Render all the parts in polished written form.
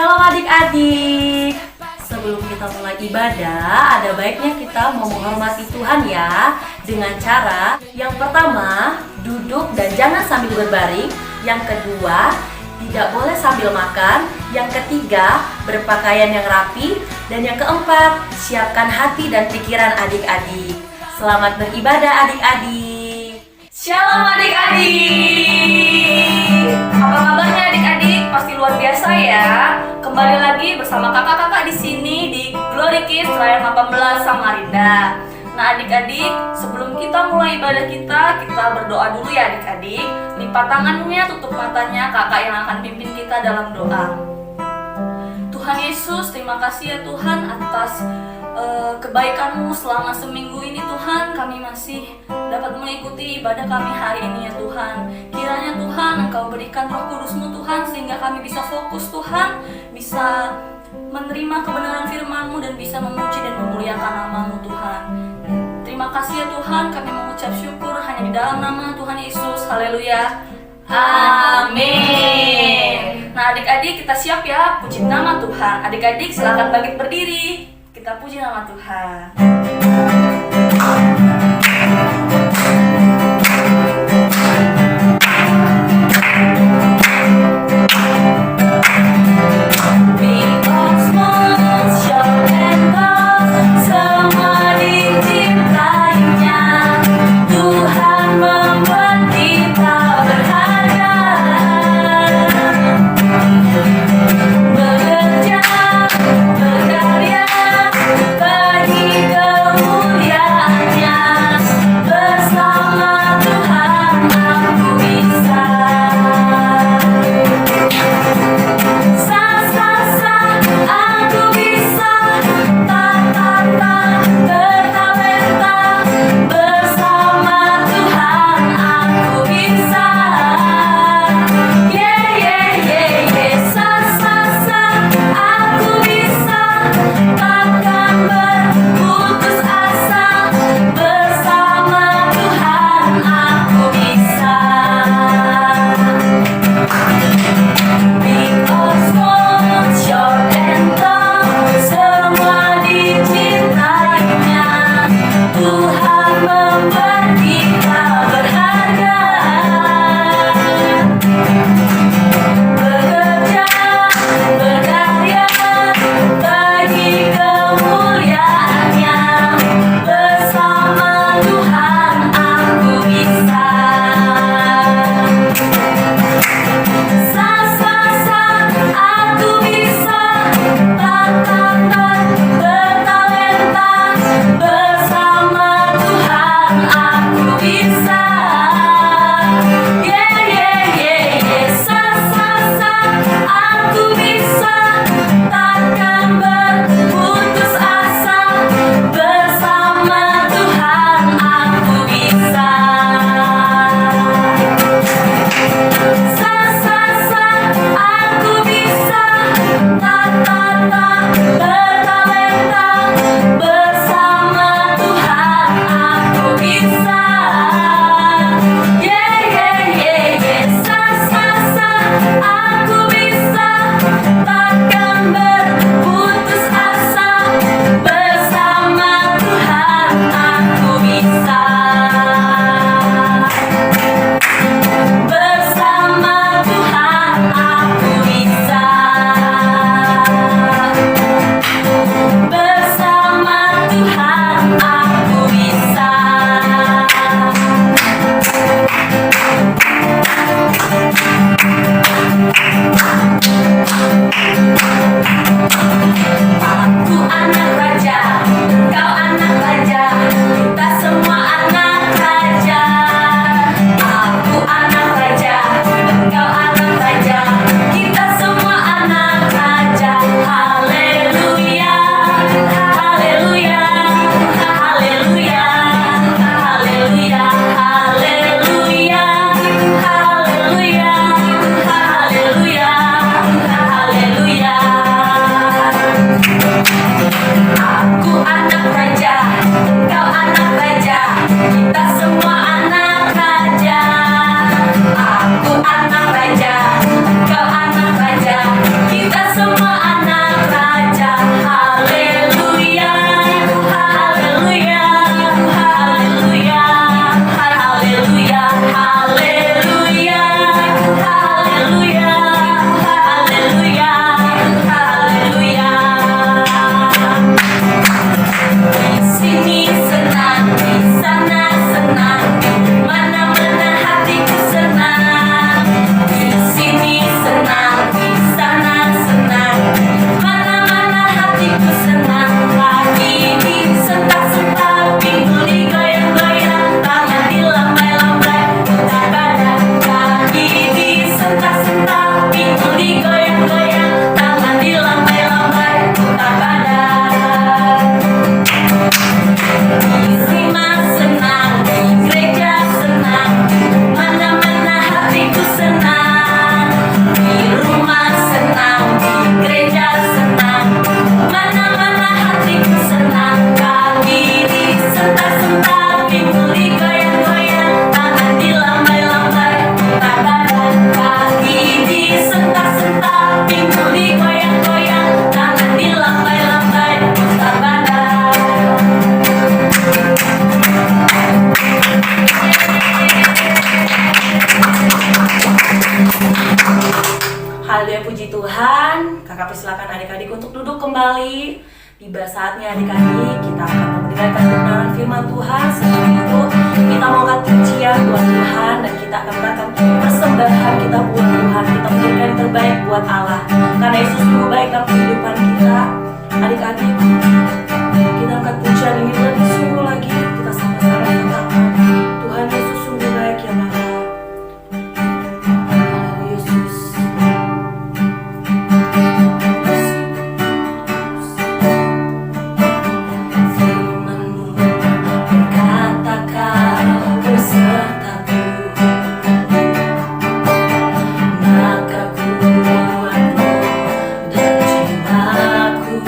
Shalom adik-adik. Sebelum kita mulai ibadah, ada baiknya kita mau menghormati Tuhan ya. Dengan cara, yang pertama, duduk dan jangan sambil berbaring. Yang kedua, tidak boleh sambil makan. Yang ketiga, berpakaian yang rapi. Dan yang keempat, siapkan hati dan pikiran adik-adik. Selamat beribadah adik-adik. Shalom adik-adik. Apa kabarnya adik-adik? Pasti luar biasa ya. Kembali lagi bersama kakak-kakak di sini di Glory Kids Layan 18 Samarinda. Nah adik-adik, sebelum kita mulai ibadah kita berdoa dulu ya adik-adik. Lipat tangannya, tutup matanya, kakak yang akan pimpin kita dalam doa. Tuhan Yesus, terima kasih ya Tuhan atas kebaikan-Mu selama seminggu ini Tuhan. Kami masih dapat mengikuti ibadah kami hari ini ya Tuhan. Kiranya Tuhan Engkau berikan Roh Kudus-Mu Tuhan, sehingga kami bisa fokus Tuhan, bisa menerima kebenaran firman-Mu dan bisa memuji dan memuliakan nama-Mu Tuhan. Terima kasih ya Tuhan, kami mengucap syukur hanya di dalam nama Tuhan Yesus. Haleluya. Amin. Nah adik-adik, kita siap ya puji nama Tuhan. Adik-adik silakan bangkit berdiri. Kita puji nama Tuhan. Bekerja, berkarya, bagi kemuliaan saatnya adik-adik kita akan mendengarkan kebenaran firman Tuhan. Sebelum itu kita mau angkat pujian buat Tuhan dan kita akan mengatakan persembahan kita buat Tuhan. Kita memberikan yang terbaik buat Allah karena Yesus sungguh baik dalam kehidupan kita. Adik-adik, kita angkat pujian ini lebih sungguh lagi. Kita sama-sama katakan Tuhan Yesus sungguh baik ya Bapa. Haleluya Yesus. Firman-Mu berkatakan bersertaku, maka kuatku dan jiwaku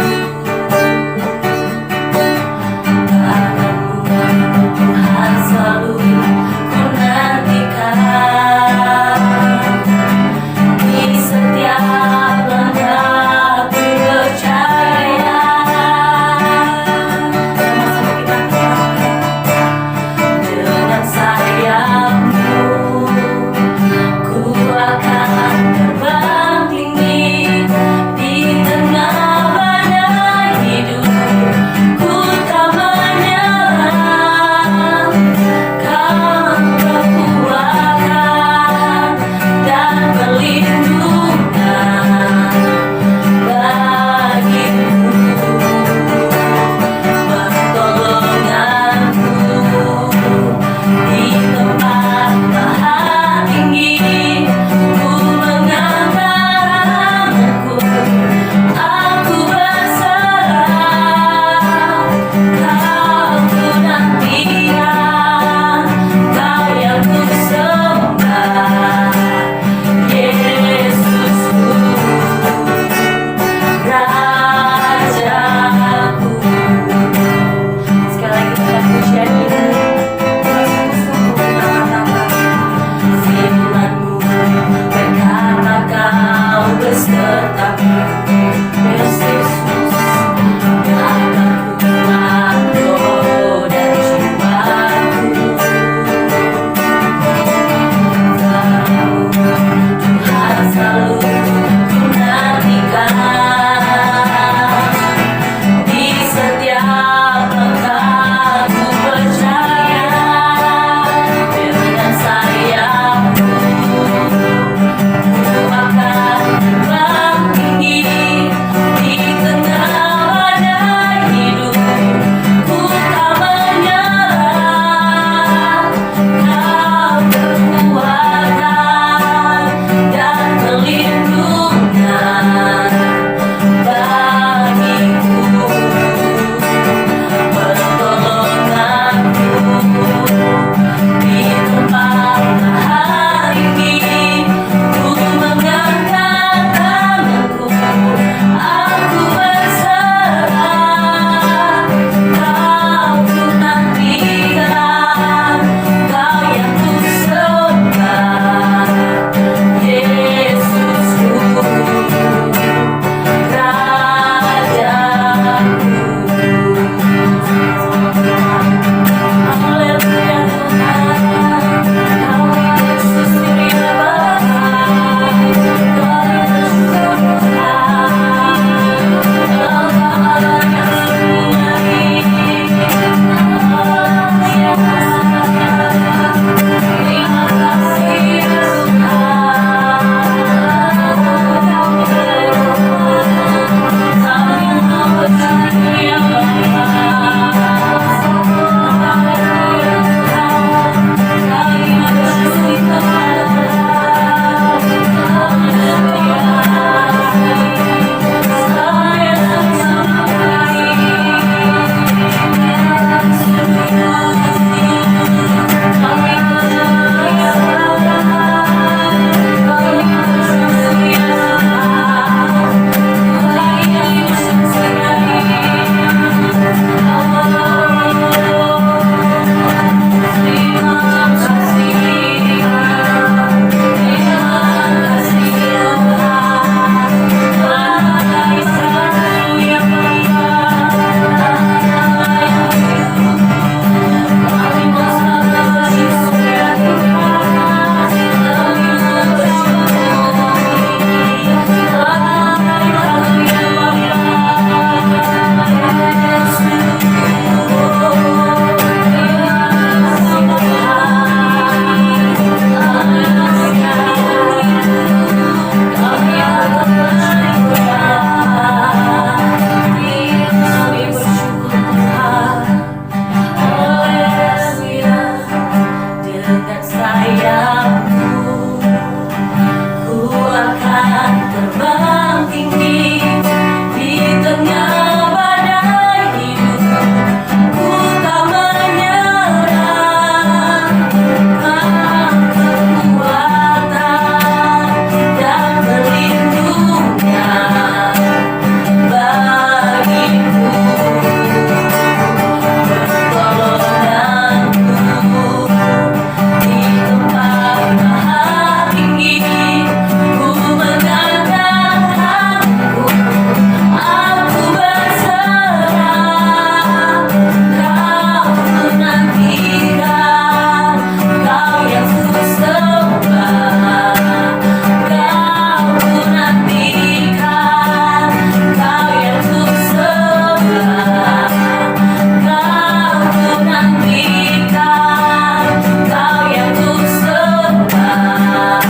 Kau yang ku sembah,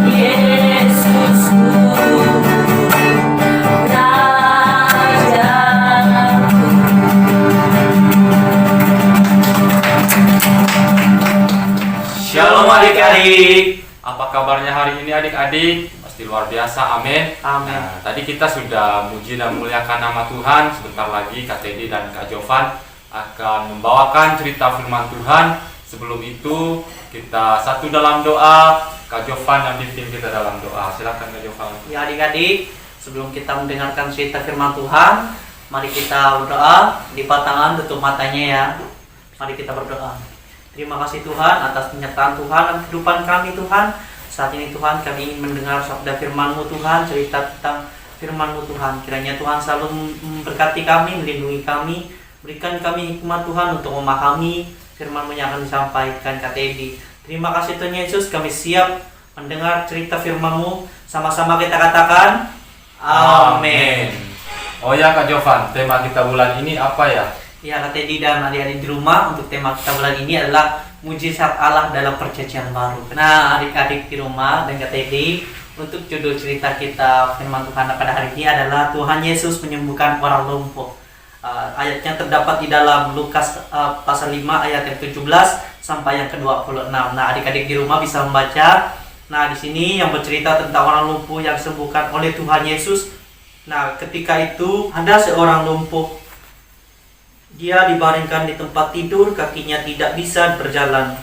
Yesusku, Rajaku. Shalom adik-adik, apa kabarnya hari ini adik-adik? Pasti luar biasa, amin. Amin. Nah, tadi kita sudah muji dan memuliakan nama Tuhan. Sebentar lagi Kak Teddy dan Kak Jovan akan membawakan cerita firman Tuhan. Sebelum itu kita satu dalam doa. Kak Jovan dan pimpin kita dalam doa. Silakan Kak Jovan. Ya adik-adik, sebelum kita mendengarkan cerita firman Tuhan, mari kita berdoa. Lipat tangan, tutup matanya ya. Mari kita berdoa. Terima kasih Tuhan atas penyertaan Tuhan dalam kehidupan kami Tuhan. Saat ini Tuhan kami ingin mendengar sabda firman-Mu Tuhan, cerita tentang firman-Mu Tuhan. Kiranya Tuhan selalu memberkati kami, melindungi kami, berikan kami hikmat Tuhan untuk memahami firman-Mu yang akan disampaikan Kak Teddy. Terima kasih Tuhan Yesus, kami siap mendengar cerita firman-Mu. Sama-sama kita katakan Amin. Oh ya Kak Jovan, tema kita bulan ini apa ya? Ya Kak Teddy dan adik-adik di rumah, untuk tema kita bulan ini adalah mujizat Allah dalam perjanjian baru. Nah adik-adik di rumah dan Kak Teddy, untuk judul cerita kita firman Tuhan pada hari ini adalah Tuhan Yesus menyembuhkan orang lumpuh. Ayatnya terdapat di dalam Lukas pasal 5 ayat yang 17 sampai yang ke-26. Nah adik-adik di rumah bisa membaca. Nah di sini yang bercerita tentang orang lumpuh yang disembuhkan oleh Tuhan Yesus. Nah ketika itu ada seorang lumpuh. Dia dibaringkan di tempat tidur, kakinya tidak bisa berjalan.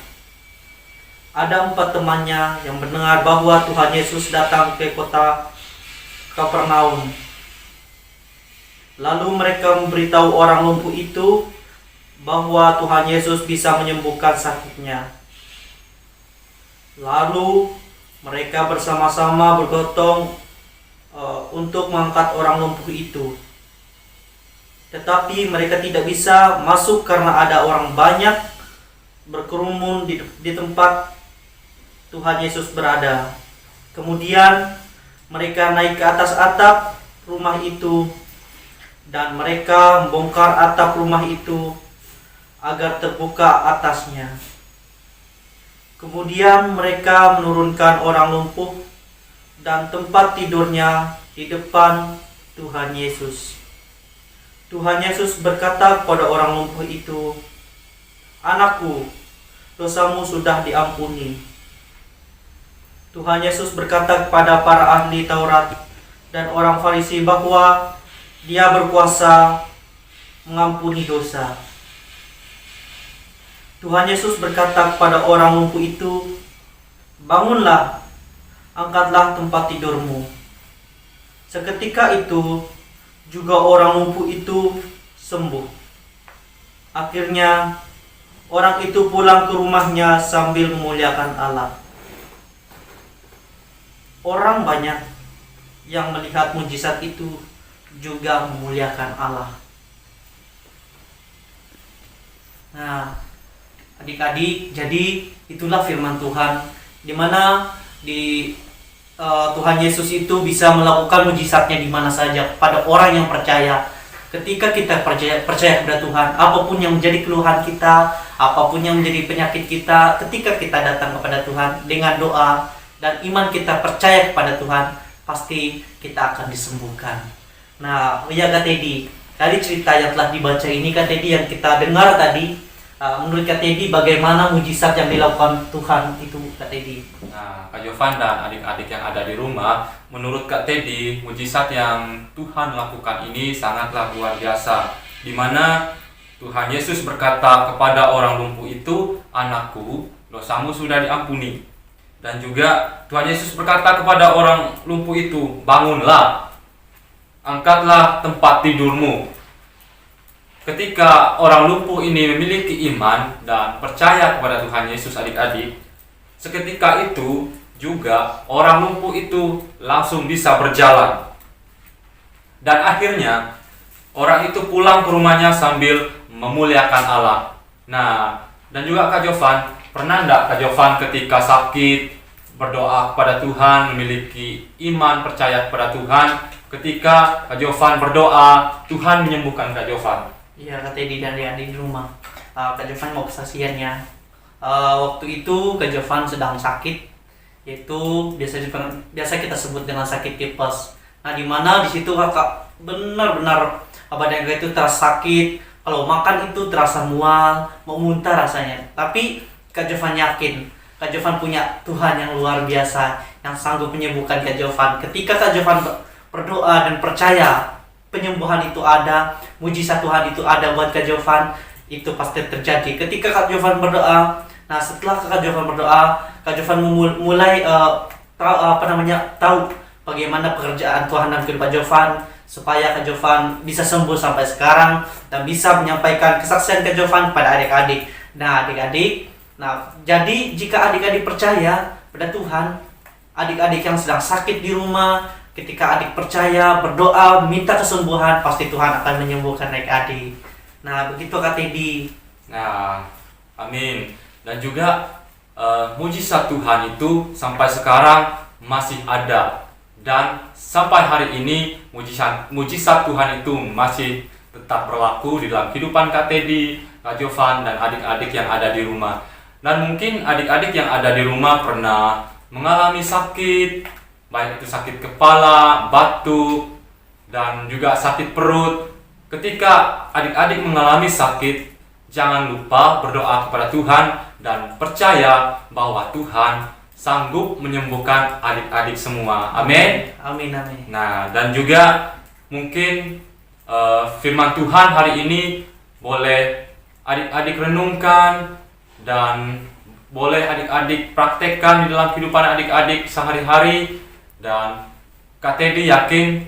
Ada 4 temannya yang mendengar bahwa Tuhan Yesus datang ke kota Kapernaum. Lalu mereka memberitahu orang lumpuh itu bahwa Tuhan Yesus bisa menyembuhkan sakitnya. Lalu mereka bersama-sama bergotong untuk mengangkat orang lumpuh itu. Tetapi mereka tidak bisa masuk karena ada orang banyak berkerumun di tempat Tuhan Yesus berada. Kemudian mereka naik ke atas atap rumah itu dan mereka membongkar atap rumah itu agar terbuka atasnya. Kemudian mereka menurunkan orang lumpuh dan tempat tidurnya di depan Tuhan Yesus. Tuhan Yesus berkata kepada orang lumpuh itu, "Anakku, dosamu sudah diampuni." Tuhan Yesus berkata kepada para ahli Taurat dan orang Farisi bahwa Dia berkuasa mengampuni dosa. Tuhan Yesus berkata kepada orang lumpuh itu, "Bangunlah, angkatlah tempat tidurmu." Seketika itu juga orang lumpuh itu sembuh. Akhirnya orang itu pulang ke rumahnya sambil memuliakan Allah. Orang banyak yang melihat mujizat itu juga memuliakan Allah. Nah, adik-adik, jadi itulah firman Tuhan, di mana Tuhan Yesus itu bisa melakukan mujizatnya di mana saja kepada orang yang percaya. Ketika kita percaya kepada Tuhan, apapun yang menjadi keluhan kita, apapun yang menjadi penyakit kita, ketika kita datang kepada Tuhan dengan doa dan iman kita percaya kepada Tuhan, pasti kita akan disembuhkan. Nah, ya Kak Teddy, dari cerita yang telah dibaca ini Kak Teddy yang kita dengar tadi, menurut Kak Teddy bagaimana mujizat yang dilakukan Tuhan itu Kak Teddy? Nah, Kak Jovan dan adik-adik yang ada di rumah, menurut Kak Teddy, mujizat yang Tuhan lakukan ini sangatlah luar biasa. Di mana Tuhan Yesus berkata kepada orang lumpuh itu, "Anakku, dosamu sudah diampuni." Dan juga Tuhan Yesus berkata kepada orang lumpuh itu, "Bangunlah, angkatlah tempat tidurmu." Ketika orang lumpuh ini memiliki iman dan percaya kepada Tuhan Yesus adik-adik, seketika itu juga orang lumpuh itu langsung bisa berjalan. Dan akhirnya orang itu pulang ke rumahnya sambil memuliakan Allah. Nah, dan juga Kak Jovan, pernah enggak Kak Jovan ketika sakit berdoa kepada Tuhan, memiliki iman percaya kepada Tuhan, ketika Kak Jovan berdoa, Tuhan menyembuhkan Kak Jovan? Iya Kak Teddy dan adik di rumah. Kak Jovan mau kesaksiannya. Waktu itu Kak Jovan sedang sakit, yaitu biasa kita sebut dengan sakit tipes. Nah, di mana di situ kakak benar-benar badan kakak itu terasa sakit. Kalau makan itu terasa mual, mau muntah rasanya. Tapi Kak Jovan yakin, Kak Jovan punya Tuhan yang luar biasa yang sanggup menyembuhkan Kak Jovan. Ketika Kak Jovan berdoa dan percaya penyembuhan itu ada, mujizat Tuhan itu ada buat Kak Jovan, itu pasti terjadi. Ketika Kak Jovan berdoa, nah setelah Kak Jovan berdoa, Kak Jovan mulai tahu bagaimana pekerjaan Tuhan dalam kehidupan Kak Jovan, supaya Kak Jovan bisa sembuh sampai sekarang dan bisa menyampaikan kesaksian Kak Jovan pada adik-adik. Nah adik-adik, jadi jika adik-adik percaya pada Tuhan, adik-adik yang sedang sakit di rumah, ketika adik percaya, berdoa, minta kesembuhan, pasti Tuhan akan menyembuhkan adik-adik. Nah begitu Kak Teddy. Nah, amin. Dan juga mujizat Tuhan itu sampai sekarang masih ada, dan sampai hari ini mujizat Tuhan itu masih tetap berlaku di dalam kehidupan Kak Teddy, Kak Jovan, dan adik-adik yang ada di rumah. Dan mungkin adik-adik yang ada di rumah pernah mengalami sakit, baik itu sakit kepala, batuk, dan juga sakit perut. Ketika adik-adik mengalami sakit, jangan lupa berdoa kepada Tuhan dan percaya bahwa Tuhan sanggup menyembuhkan adik-adik semua. Amin. Amin, amin. Nah, dan juga mungkin firman Tuhan hari ini boleh adik-adik renungkan dan boleh adik-adik praktekkan di dalam kehidupan adik-adik sehari-hari. Dan Kak Teddy yakin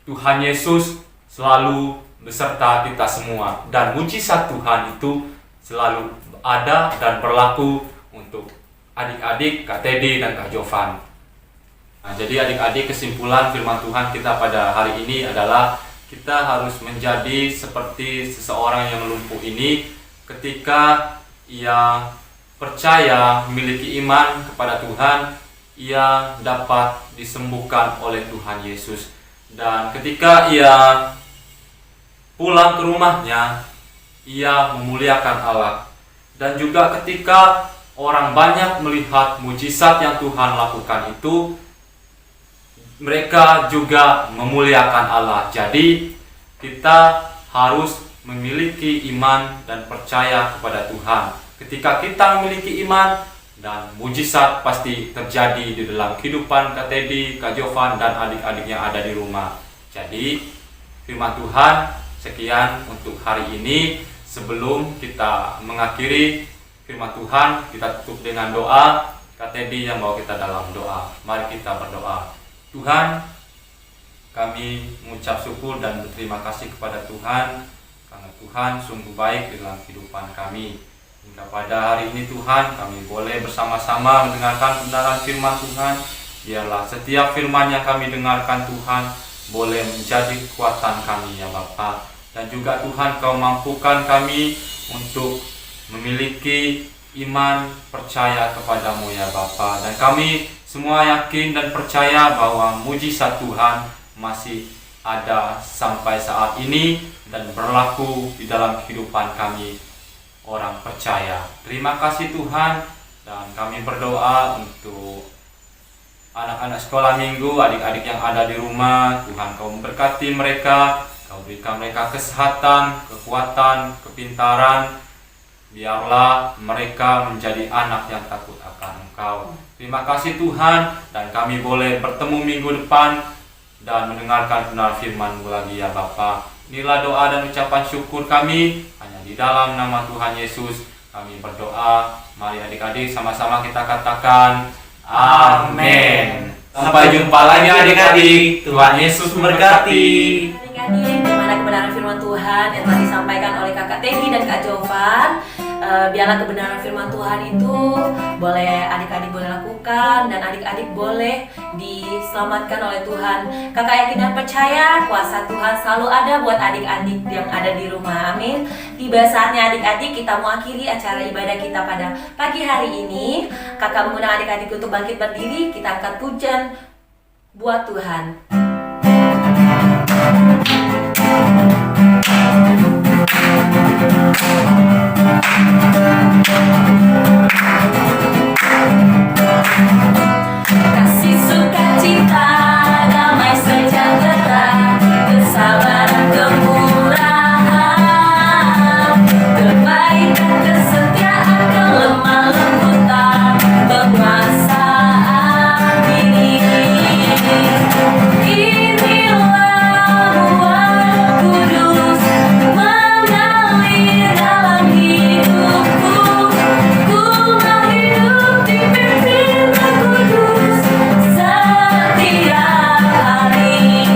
Tuhan Yesus selalu beserta kita semua, dan mujizat Tuhan itu selalu ada dan berlaku untuk adik-adik Kak Teddy dan Kak Jovan. Nah, jadi adik-adik, kesimpulan firman Tuhan kita pada hari ini adalah kita harus menjadi seperti seseorang yang lumpuh ini. Ketika ia percaya, memiliki iman kepada Tuhan, ia dapat disembuhkan oleh Tuhan Yesus. Dan ketika ia pulang ke rumahnya, ia memuliakan Allah. Dan juga ketika orang banyak melihat mujizat yang Tuhan lakukan itu, mereka juga memuliakan Allah. Jadi kita harus memiliki iman dan percaya kepada Tuhan. Ketika kita memiliki iman, dan mujizat pasti terjadi di dalam kehidupan Kak Teddy, Kak Jovan, dan adik-adik yang ada di rumah. Jadi firman Tuhan sekian untuk hari ini. Sebelum kita mengakhiri firman Tuhan, kita tutup dengan doa. Kak Teddy yang bawa kita dalam doa. Mari kita berdoa. Tuhan, kami mengucap syukur dan berterima kasih kepada Tuhan, karena Tuhan sungguh baik di dalam kehidupan kami. Hingga pada hari ini Tuhan, kami boleh bersama-sama mendengarkan kebenaran firman Tuhan. Biarlah setiap firman yang kami dengarkan Tuhan boleh menjadi kekuatan kami ya Bapa. Dan juga Tuhan, Kau mampukan kami untuk memiliki iman percaya kepadamu ya Bapa. Dan kami semua yakin dan percaya bahwa mujizat Tuhan masih ada sampai saat ini dan berlaku di dalam kehidupan kami orang percaya. Terima kasih Tuhan, dan kami berdoa untuk anak-anak sekolah minggu, adik-adik yang ada di rumah. Tuhan, Kau memberkati mereka, Kau berikan mereka kesehatan, kekuatan, kepintaran. Biarlah mereka menjadi anak yang takut akan Engkau. Terima kasih Tuhan, dan kami boleh bertemu minggu depan dan mendengarkan benar firman-Mu lagi ya Bapa. Inilah doa dan ucapan syukur kami, hanya di dalam nama Tuhan Yesus kami berdoa. Mari adik-adik sama-sama kita katakan amin. Sampai jumpa lagi adik-adik. Tuhan Yesus memberkati. Adik-adik, bagaimana kebenaran firman Tuhan yang telah disampaikan oleh Kakak Teddy dan Kak Jovan. Biarlah kebenaran firman Tuhan itu boleh adik-adik boleh lakukan, dan adik-adik boleh diselamatkan oleh Tuhan. Kakak yakin dan percaya kuasa Tuhan selalu ada buat adik-adik yang ada di rumah. Amin. Tiba saatnya adik-adik kita mau akhiri acara ibadah kita pada pagi hari ini. Kakak mengundang adik-adik untuk bangkit berdiri. Kita angkat pujian buat Tuhan. Kasih sukacita, damai sejahtera, kesabaran, kemurahan, kebaikan, kesetiaan, kelemah lembutan, penguasaan diri. Inilah buah kudus mengalir dalam hidupku. Ku mau hidup dipimpin Roh Kudus setiap hari.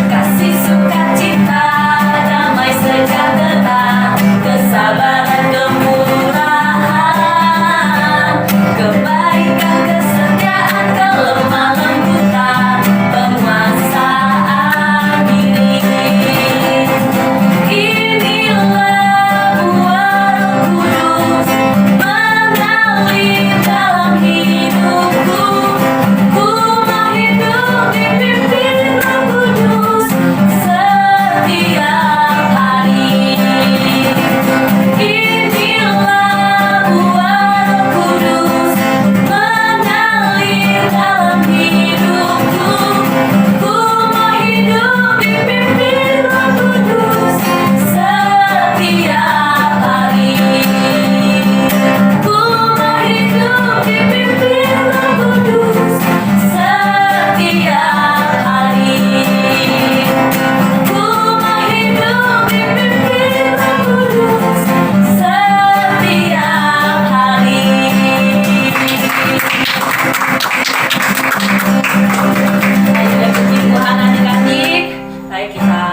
Kasih sukacita, damai sejahtera, kesabaran, kemurahan, kebaikan, kesetiaan, kelemah lembutan, penguasaan diri. Inilah buah Roh Kudus mengalir dalam hidupku. Ku mau hidup dipimpin Roh Kudus setiap hari. Inilah buah Roh Kudus mengalir dalam hidupku. Ku mau hidup dipimpin Roh Kudus setiap hari. Ku mau hidup dipimpin Roh Kudus setiap hari. Ku mau hidup dipimpin Roh Kudus setiap hari. Baik, puji Tuhan adik-adik. Baik, kita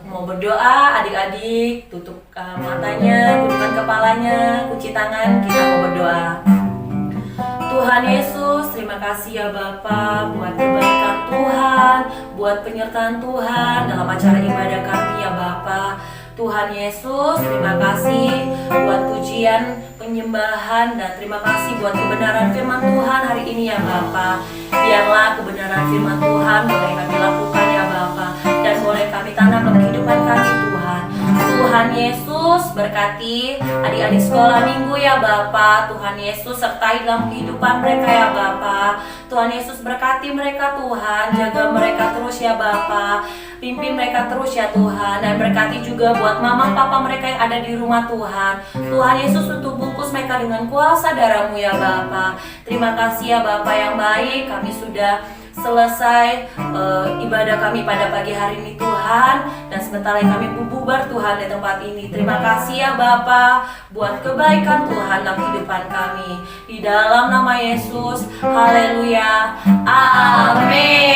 mau berdoa. Adik-adik tutup matanya, tundukkan kepalanya, kunci tangan, kita mau berdoa. Tuhan Yesus, terima kasih ya Bapa buat kebaikan Tuhan, buat penyertaan Tuhan dalam acara ibadah kami ya Bapa. Tuhan Yesus, terima kasih buat pujian, penyembahan, dan terima kasih buat kebenaran firman Tuhan hari ini ya Bapa. Biarlah kebenaran firman Tuhan boleh kami lakukan ya Bapa, dan boleh kami tanam dalam kehidupan kami Tuhan. Tuhan Yesus berkati adik-adik sekolah minggu ya Bapa. Tuhan Yesus sertai dalam kehidupan mereka ya Bapa. Tuhan Yesus berkati mereka Tuhan, jaga mereka terus ya Bapa. Pimpin mereka terus ya Tuhan, dan berkati juga buat mama papa mereka yang ada di rumah Tuhan. Tuhan Yesus untuk bungkus mereka dengan kuasa darah-Mu ya Bapa. Terima kasih ya Bapa yang baik, kami sudah selesai ibadah kami pada pagi hari ini Tuhan, dan sebentar lagi kami bubar Tuhan di tempat ini. Terima kasih ya Bapa buat kebaikan Tuhan dalam kehidupan kami. Di dalam nama Yesus, haleluya, amin.